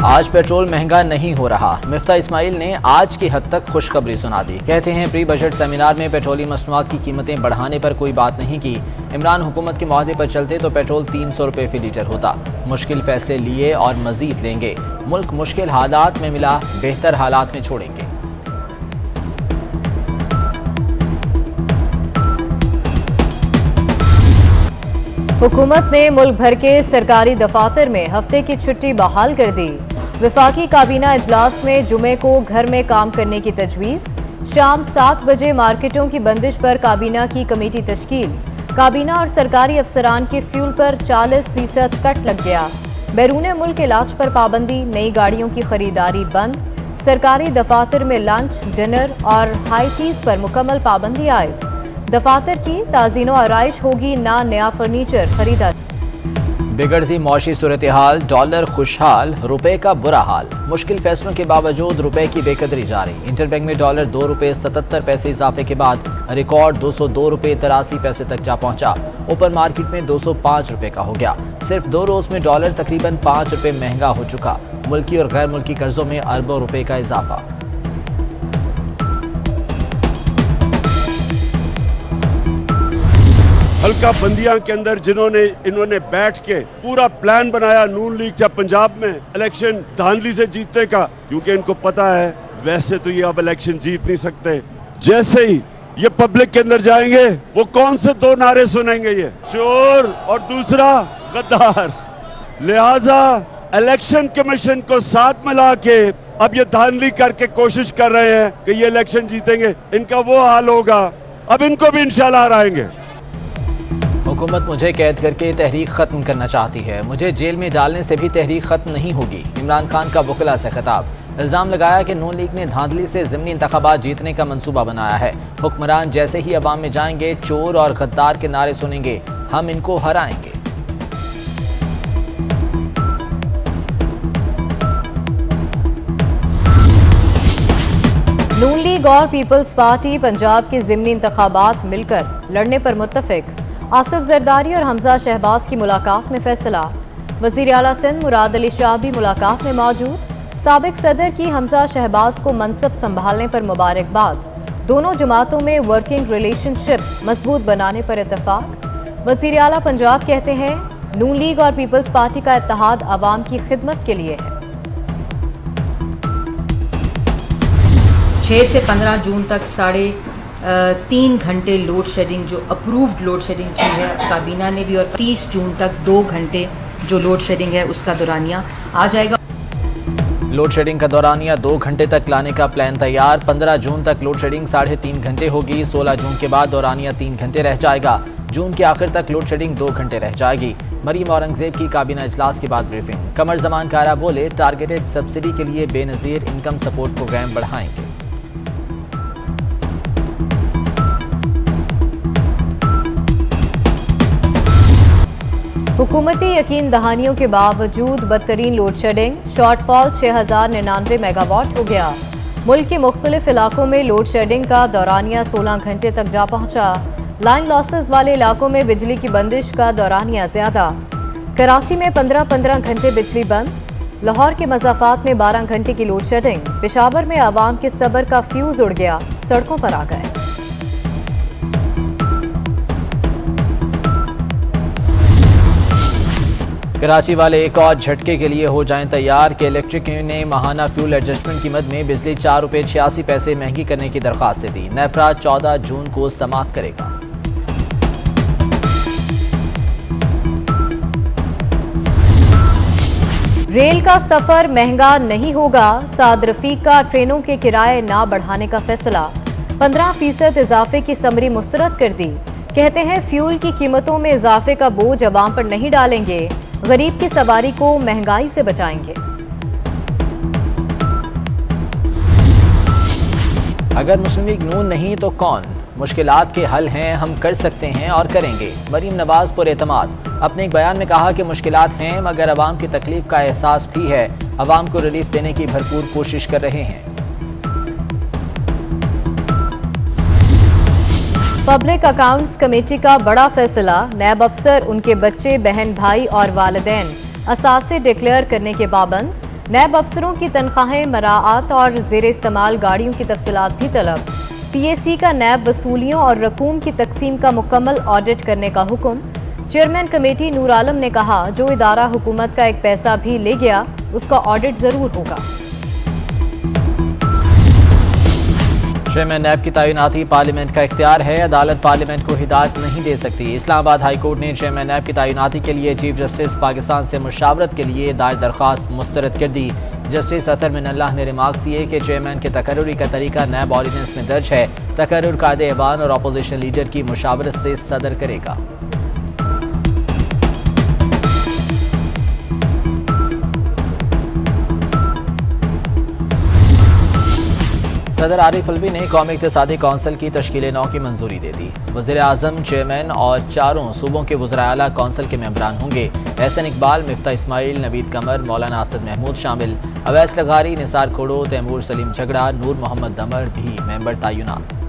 आज पेट्रोल महंगा नहीं हो रहा। मिफ्ता इस्माइल ने आज की हद तक खुशखबरी सुना दी। कहते हैं प्री बजट सेमिनार में पेट्रोलियम मसनूआत की कीमतें बढ़ाने पर कोई बात नहीं की। इमरान हुकूमत के मुआहदे पर चलते तो पेट्रोल 300 रुपये फी लीटर होता। मुश्किल फैसले लिए और मजीद लेंगे। मुल्क मुश्किल हालात में मिला, बेहतर हालात में छोड़ेंगे। हुकूमत ने मुल्क भर के सरकारी दफातर में हफ्ते की छुट्टी बहाल कर दी। वफाकी काबीना इजलास में जुमे को घर में काम करने की तजवीज़। शाम 7 बजे मार्केटों की बंदिश पर काबीना की कमेटी तश्कील। काबीना और सरकारी अफसरान के फ्यूल पर 40% कट लग गया। बैरून मुल्क इलाज पर पाबंदी, नई गाड़ियों की खरीदारी बंद। सरकारी दफातर में लंच, डिनर और हाई टीज पर मुकम्मल पाबंदी आयद। दफातर की ताज़ीनो आराइश होगी, ना नया फर्नीचर खरीदा। बिगड़ती मौशी सूरत हाल, डॉलर खुशहाल, रुपए का बुरा हाल। मुश्किल फैसलों के बावजूद रुपए की बेकदरी जारी। इंटरबैंक में डॉलर 2 रुपये 77 पैसे इजाफे के बाद रिकॉर्ड 202 रुपये 83 पैसे तक जा पहुंचा। ओपन मार्केट में 205 रुपये का हो गया। सिर्फ 2 रोज में डॉलर तकरीबन 5 रुपये महंगा हो चुका। मुल्की और गैर मुल्की कर्जों में अरबों रुपए का इजाफा। हल्का बंदियां के अंदर इन्होंने बैठ के पूरा प्लान बनाया नून लीग जब पंजाब में इलेक्शन धांधली से जीतने का, क्योंकि इनको पता है वैसे तो ये अब इलेक्शन जीत नहीं सकते। जैसे ही ये पब्लिक के अंदर जाएंगे वो कौन से 2 नारे सुनेंगे, ये चोर और दूसरा गद्दार। लिहाजा इलेक्शन कमीशन को साथ मिला के अब ये धांधली करके कोशिश कर रहे हैं कि ये इलेक्शन जीतेंगे। इनका वो हाल होगा, अब इनको भी इंशाल्लाह हराएंगे। हुकूमत मुझे कैद करके तहरीक खत्म करना चाहती है। मुझे जेल में डालने से भी तहरीक खत्म नहीं होगी। इमरान खान का वकला से खिताब। इल्जाम लगाया कि नून लीग ने धांधली से ज़िमनी इंतखाबात जीतने का मंसूबा बनाया है। हुक्मरान जैसे ही अवाम में जाएंगे चोर और गद्दार के नारे सुनेंगे, हम इनको हराएंगे। नून लीग और पीपल्स पार्टी पंजाब के ज़िमनी इंतखाबात मिलकर लड़ने पर मुत्तफिक। आसिफ जरदारी और हमजा शहबाज की मुलाकात में फैसला। वज़ीर आला सिंध मुराद अली शाह भी मुलाकात में मौजूद। साबिक सदर की हमजा शहबाज को मनसब संभालने पर मुबारकबाद। दोनों जमातों में वर्किंग रिलेशनशिप मजबूत बनाने पर इत्तफाक। वज़ीर आला पंजाब कहते हैं नून लीग और पीपल्स पार्टी का इत्तेहाद अवाम की खिदमत के लिए है। 6 से 15 जून तक 3.5 घंटे लोड शेडिंग, जो अप्रूव्ड लोड शेडिंग की है काबीना ने भी, और 30 जून तक 2 घंटे जो लोड शेडिंग है उसका दौरानिया आ जाएगा। लोड शेडिंग का दौरानिया 2 घंटे तक लाने का प्लान तैयार। 15 जून तक लोड शेडिंग 3.5 घंटे होगी। 16 जून के बाद दौरानिया 3 घंटे रह जाएगा। जून के आखिर तक लोड शेडिंग 2 घंटे रह जाएगी। मरीम औरंगजेब की काबीना इजलास के बाद ब्रीफिंग। कमर जमान कारा बोले टारगेटेड सब्सिडी के लिए बेनज़ीर इनकम सपोर्ट प्रोग्राम बढ़ाएंगे। हुकूमती यकीन दहानियों के बावजूद बदतरीन लोड शेडिंग। शॉर्टफॉल 6099 मेगावाट हो गया। मुल्क के मुख्तलिफ इलाकों में लोड शेडिंग का दौरानिया 16 घंटे तक जा पहुंचा। लाइन लॉसेस वाले इलाकों में बिजली की बंदिश का दौरानिया ज्यादा। कराची में 15-15 घंटे बिजली बंद। लाहौर के मज़ाफ़ात में 12 घंटे की लोड शेडिंग। पेशावर में आवाम के सब्र का फ्यूज उड़ गया, सड़कों पर आ गए। कराची वाले एक और झटके के लिए हो जाएं तैयार कि इलेक्ट्रिक ने माहाना फ्यूल एडजस्टमेंट कीमत में बिजली 4 रुपये 86 पैसे महंगी करने की दरख्वास्त दी। नेपरा 14 जून को समाप्त करेगा। रेल का सफर महंगा नहीं होगा। साद रफीक का ट्रेनों के किराए ना बढ़ाने का फैसला। 15% इजाफे की समरी मुस्तरद कर दी। कहते हैं फ्यूल की कीमतों में इजाफे का बोझ अवाम पर नहीं डालेंगे, गरीब की सवारी को महंगाई से बचाएंगे। अगर मुस्लिम लीग नून नहीं तो कौन? मुश्किलात के हल हैं, हम कर सकते हैं और करेंगे। मरीम नवाज पर एतमाद। अपने एक बयान में कहा कि मुश्किलात हैं मगर अवाम की तकलीफ का एहसास भी है। अवाम को रिलीफ देने की भरपूर कोशिश कर रहे हैं। पब्लिक अकाउंट्स कमेटी का बड़ा फैसला। नैब अफसर, उनके बच्चे, बहन, भाई और वालिदैन असासे डिक्लेयर करने के पाबंद। नैब अफसरों की तनख्वाहें, मराआत और जेर इस्तेमाल गाड़ियों की तफसीलात भी तलब। PAC का नैब वसूलियों और रकूम की तकसीम का मुकम्मल ऑडिट करने का हुक्म। चेयरमैन कमेटी नूर आलम ने कहा, जो इदारा हुकूमत का एक पैसा भी ले गया उसका ऑडिट जरूर होगा। चेयरमैन नैब की तैनाती पार्लियामेंट का इख्तियार है, अदालत पार्लियामेंट को हिदायत नहीं दे सकती। इस्लामाबाद हाई कोर्ट ने चेयरमैन नैब की तैनाती के लिए चीफ जस्टिस पाकिस्तान से मुशावरत के लिए दायर दरख्वास्त मुस्तरद कर दी। जस्टिस अतर मिनल्लाह ने रिमार्क्स किए कि चेयरमैन के तकर्रुरी का तरीका नैब ऑर्डिनेंस में दर्ज है। तकर्रुर कायदे ऐवान और अपोजिशन लीडर की मुशावरत से सदर करेगा। सदर आरिफ अलवी ने कौमी इक़्तिसादी कौंसिल की तश्कील-ए-नौ की मंजूरी दे दी। वज़ीर-ए-आज़म, चेयरमैन और चारों सूबों के वज़राए-आला कौंसिल के मेंबरान होंगे। एहसन इकबाल, मिफ्ता इस्माइल, नवीद कमर, मौलाना आसद महमूद शामिल। अवैस लगारी, निसार कोड़ो, तैमूर सलीम झगड़ा, नूर मोहम्मद दमर भी मेंबर तैनात।